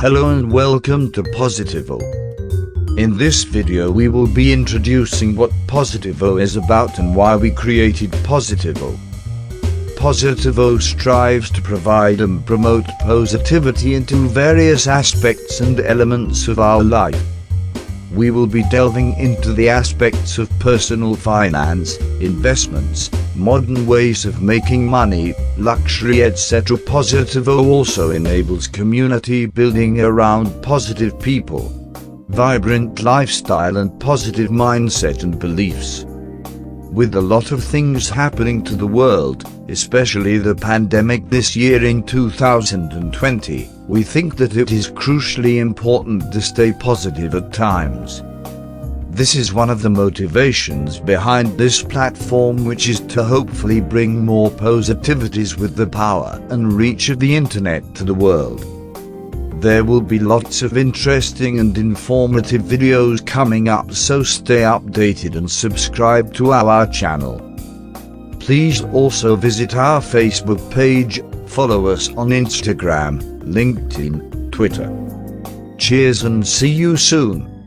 Hello and welcome to Positivo. In this video we will be introducing what Positivo is about and why we created Positivo. Positivo strives to provide and promote positivity into various aspects and elements of our life. We will be delving into the aspects of personal finance, investments, modern ways of making money, luxury, etc. Positivo also enables community building around positive people, vibrant lifestyle and positive mindset and beliefs. With a lot of things happening to the world, especially the pandemic this year in 2020, we think that it is crucially important to stay positive at times. This is one of the motivations behind this platform, which is to hopefully bring more positivities with the power and reach of the internet to the world. There will be lots of interesting and informative videos coming up, so stay updated and subscribe to our channel. Please also visit our Facebook page, follow us on Instagram, LinkedIn, Twitter. Cheers and see you soon.